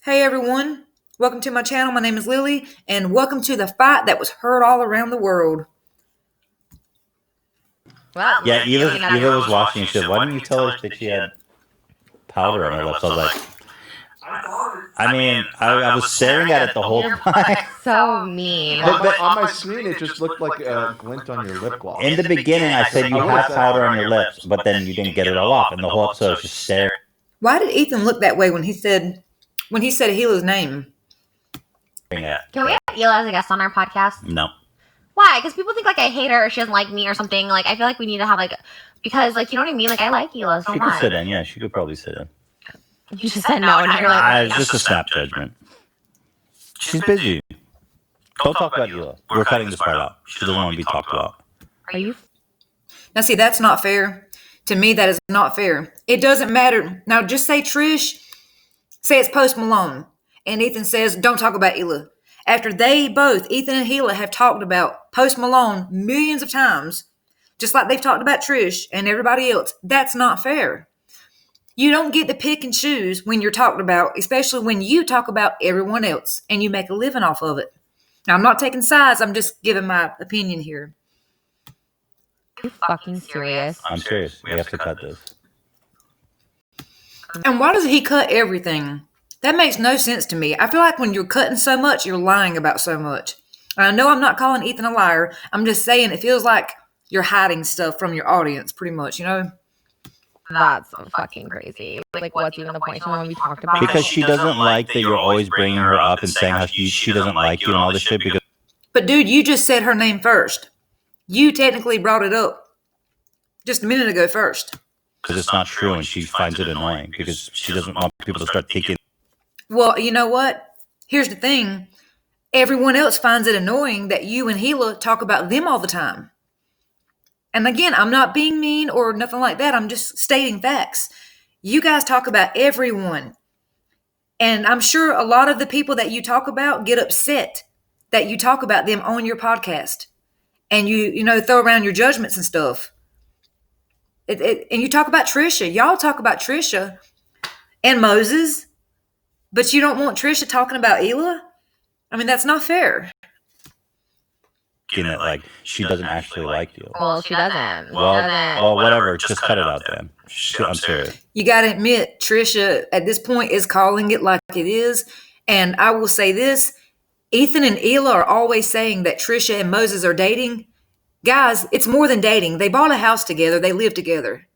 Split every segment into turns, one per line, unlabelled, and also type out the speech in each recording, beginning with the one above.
Hey everyone, welcome to my channel. My name is Lily, and welcome to the fight that was heard all around the world.
Well,
Yeah, Eva was watching and she said, why didn't you tell her that she had powder on her lips? I was like, I was staring at it the whole time.
so mean.
On my screen, it just looked like a glint on your lip gloss.
In the beginning, I said you have powder on your lips, but then you didn't get it all off, and the whole episode was just staring.
Why did Ethan look that way when he said Hila's name?
Can we have Hila as a guest on our podcast?
No.
Why? Because people think I hate her or she doesn't like me or something. I feel like we need to have because you know what I mean? I like Hila so
She
much.
could sit in, yeah, she could probably sit in.
You just said no, and now you're like,
It's just a snap judgment. She's busy. Don't talk about Ela. We're cutting this part out. She doesn't want to be talked about.
Are you?
Now see, that's not fair. To me, that is not fair. It doesn't matter. Now just say Trish, say it's Post Malone, and Ethan says, don't talk about Ela. After they both, Ethan and Hila, have talked about Post Malone millions of times, just like they've talked about Trish and everybody else, that's not fair. You don't get to pick and choose when you're talked about, especially when you talk about everyone else and you make a living off of it. Now, I'm not taking sides. I'm just giving my opinion here.
Are you fucking serious?
I'm serious. We have to cut this.
And why does he cut everything? That makes no sense to me. I feel like when you're cutting so much, you're lying about so much. And I know I'm not calling Ethan a liar. I'm just saying it feels like you're hiding stuff from your audience, pretty much, you know?
That's so fucking crazy. What's even the point? When we talked about
Because she doesn't like that you're always bringing her up and saying how she doesn't like you and all this shit.
But dude, you just said her name first. You technically brought it up just a minute ago first.
Because it's not true and she finds it annoying because she doesn't want people to start thinking.
Well, you know what? Here's the thing. Everyone else finds it annoying that you and Hila talk about them all the time. And again, I'm not being mean or nothing like that. I'm just stating facts. You guys talk about everyone. And I'm sure a lot of the people that you talk about get upset that you talk about them on your podcast. And you throw around your judgments and stuff. And you talk about Trisha. Y'all talk about Trisha and Moses. But you don't want Trisha talking about Ela? I mean, that's not fair.
That she doesn't actually like you.
Well, she doesn't.
Well, whatever. Just cut it out then. I'm serious.
You got to admit, Trisha at this point is calling it like it is. And I will say this. Ethan and Ela are always saying that Trisha and Moses are dating. Guys, it's more than dating. They bought a house together. They live together.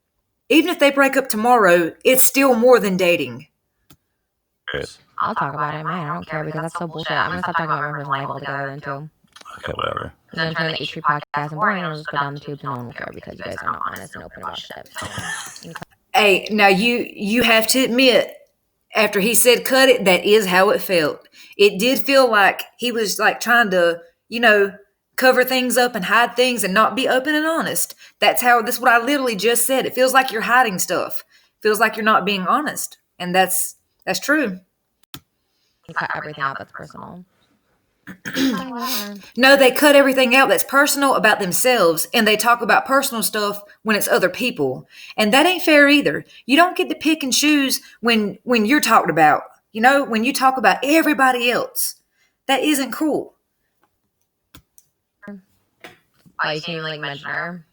Even if they break up tomorrow, it's still more than dating.
I'll talk about it, man. I don't care because that's so bullshit. I'm going to stop talking about my personal life altogether then, too.
Okay, whatever.
And then turn the H3 podcast and boring, and I'll just go down the tubes and no one will care because you guys are not honest and open about shit. So,
hey, now you have to admit, after he said cut it, that is how it felt. It did feel like he was trying to, cover things up and hide things and not be open and honest. That's what I literally just said. It feels like you're hiding stuff. It feels like you're not being honest. And that's true.
You cut everything out that's personal.
No, they cut everything out that's personal about themselves, and they talk about personal stuff when it's other people. And that ain't fair either. You don't get to pick and choose when you're talked about. When you talk about everybody else. That isn't cool.
Why you can't even mention her?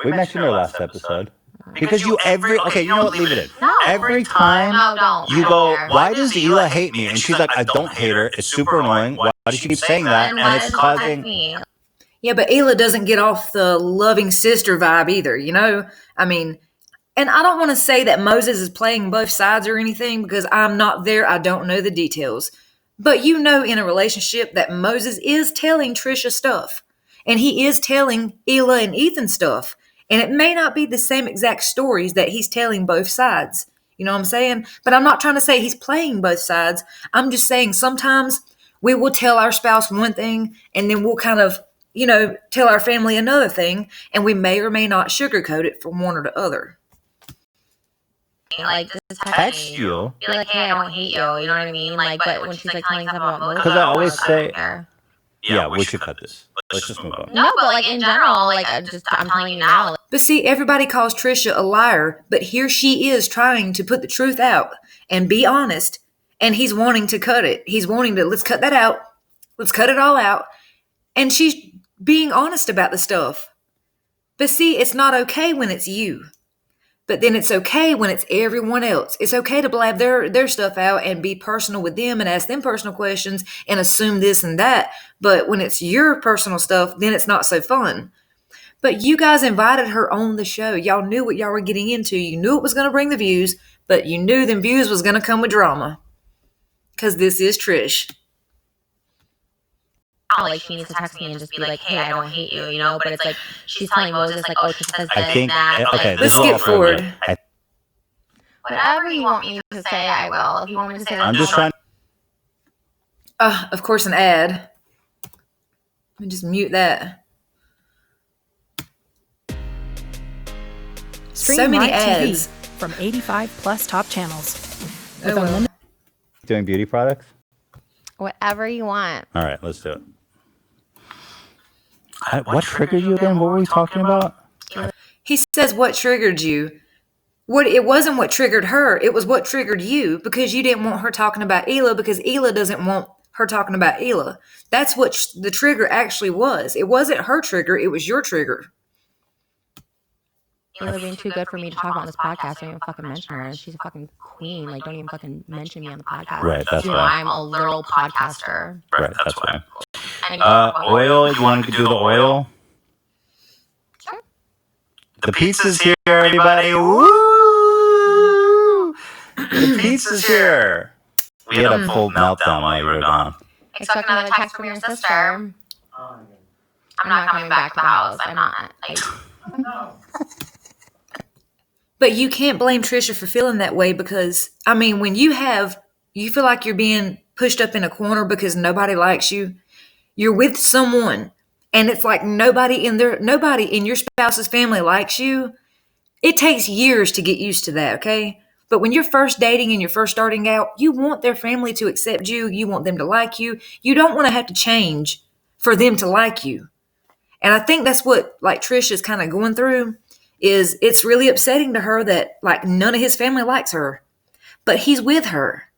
We mentioned her last episode. Because you know what, leave it in.
No.
Every time
don't.
you go, why does Ela hate me? And she's like, I don't hate her. It's super annoying. Why does she keep saying that? And it's causing...
Yeah, but Ela doesn't get off the loving sister vibe either, I mean, and I don't want to say that Moses is playing both sides or anything because I'm not there. I don't know the details. But in a relationship that Moses is telling Trisha stuff. And he is telling Ela and Ethan stuff. And it may not be the same exact stories that he's telling both sides. You know what I'm saying? But I'm not trying to say he's playing both sides. I'm just saying sometimes we will tell our spouse one thing and then we'll kind of, tell our family another thing. And we may or may not sugarcoat it from one or the other.
Just
text you.
Be like, hey, I don't hate you. You know what I mean? But when she's telling stuff about Moses.
Because I always say...
Yeah, we should cut this. Let's just move on.
No, but in general, I'm telling you now.
But see, everybody calls Trisha a liar, but here she is trying to put the truth out and be honest and he's wanting to cut it. He's wanting to, let's cut that out. Let's cut it all out. And she's being honest about the stuff. But see, it's not okay when it's you. But then it's okay when it's everyone else. It's okay to blab their stuff out and be personal with them and ask them personal questions and assume this and that. But when it's your personal stuff, then it's not so fun. But you guys invited her on the show. Y'all knew what y'all were getting into. You knew it was going to bring the views, but you knew them views was going to come with drama. Because this is Trish.
Like she needs to text me and just be like, hey, I don't hate you, you know? But it's like, she's telling Moses, like, oh, she says this, that.
Okay,
let's skip forward.
Whatever you want me to say, I will. If you want me to say that,
I'm just trying.
Of course, an ad. Let me just mute that.
Stream
so many
live
ads.
TV from 85 plus top channels.
Oh, well.
Doing beauty products?
whatever you want.
All right, let's do it. What triggered you again? What were we talking about?
He says, what triggered you? It wasn't what triggered her. It was what triggered you because you didn't want her talking about Hila because Hila doesn't want her talking about Hila. That's what the trigger actually was. It wasn't her trigger. It was your trigger.
Hila being too good for me to talk about on this podcast. Don't even fucking mention her. She's a fucking queen. Like, don't even fucking mention me on the podcast.
Right, that's right.
I'm a literal podcaster.
Right, that's why.
Oil,
you want to do the oil?
Sure.
The pizza's here, everybody. Woo! The pizza's here. We had a full meltdown while you were gone.
Expect another text from your sister. I'm not coming back to the house. I'm not. Like,
But you can't blame Trisha for feeling that way because, I mean, when you feel like you're being pushed up in a corner because nobody likes you, you're with someone, and it's like nobody in your spouse's family likes you. It takes years to get used to that, okay? But when you're first dating and you're first starting out, you want their family to accept you. You want them to like you. You don't want to have to change for them to like you. And I think that's what, like, Trisha's kind of going through. Is it's really upsetting to her that like none of his family likes her, but he's with her.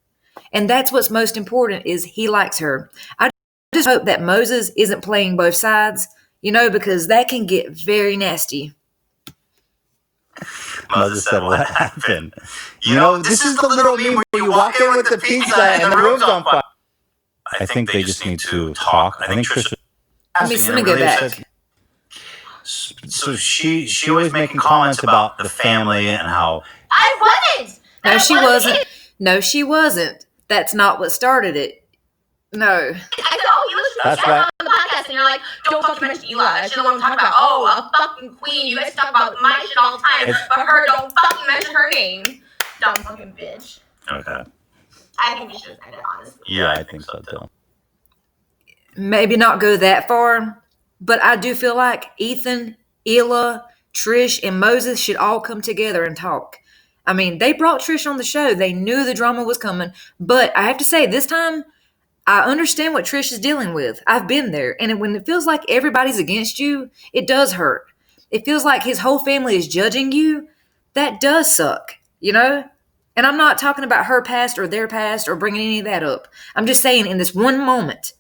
And that's what's most important is he likes her. I just hope that Moses isn't playing both sides, because that can get very nasty.
Moses said, what happened? This is the little meme where you walk in with the pizza and the room's on fire. I think they just need to talk. I think Trisha...
Let me go back.
So she was making comments about the family and how...
I wasn't!
No, she wasn't. No, she wasn't. That's not what started it. No.
I said, oh, you listen
That's
to
right.
on the podcast, and you're like, don't fucking mention Eli. She don't want to talk about, oh, a fucking queen. You guys talk about my shit all the time, but her, don't fucking mention her name. Dumb fucking bitch.
Okay.
I think you should have said it, honestly.
Yeah, I think so too.
Maybe not go that far, but I do feel like Ethan, Hila, Trish, and Moses should all come together and talk. I mean, they brought Trish on the show. They knew the drama was coming. But I have to say, this time, I understand what Trish is dealing with. I've been there. And when it feels like everybody's against you, it does hurt. It feels like his whole family is judging you. That does suck, And I'm not talking about her past or their past or bringing any of that up. I'm just saying in this one moment,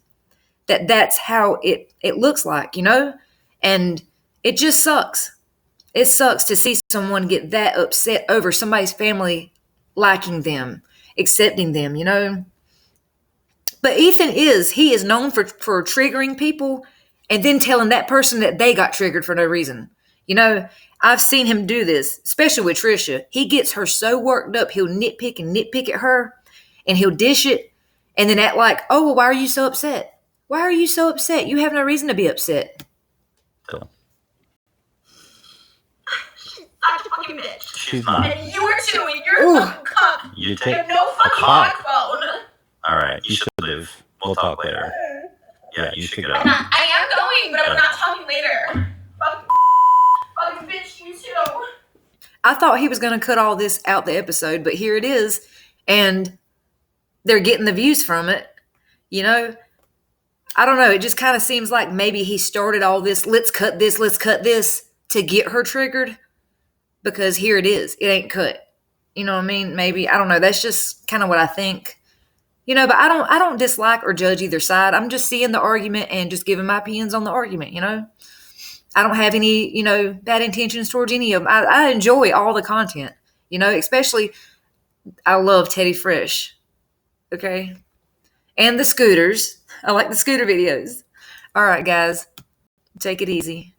that's how it looks like, And it just sucks. It sucks to see someone get that upset over somebody's family liking them, accepting them, But Ethan he is known for triggering people and then telling that person that they got triggered for no reason. I've seen him do this, especially with Trisha. He gets her so worked up, he'll nitpick at her and he'll dish it and then act like, oh, well, why are you so upset? Why are you so upset? You have no reason to be upset.
So.
She's such a fucking bitch.
She's not.
And you are too, and you're a fucking cuck.
You
You
take
have no fucking backbone.
All right, you should leave. We'll talk later. Yeah, you should get
I
out.
am going, but I'm not talking later. Fucking bitch, you too.
I thought he was going to cut all this out the episode, but here it is. And they're getting the views from it. I don't know. It just kind of seems like maybe he started all this, let's cut this to get her triggered. Because here it is. It ain't cut. You know what I mean? Maybe. I don't know. That's just kind of what I think. But I don't dislike or judge either side. I'm just seeing the argument and just giving my opinions on the argument. I don't have any bad intentions towards any of them. I enjoy all the content. Especially I love Teddy Fresh. Okay, and the scooters. I like the scooter videos. All right, guys, take it easy.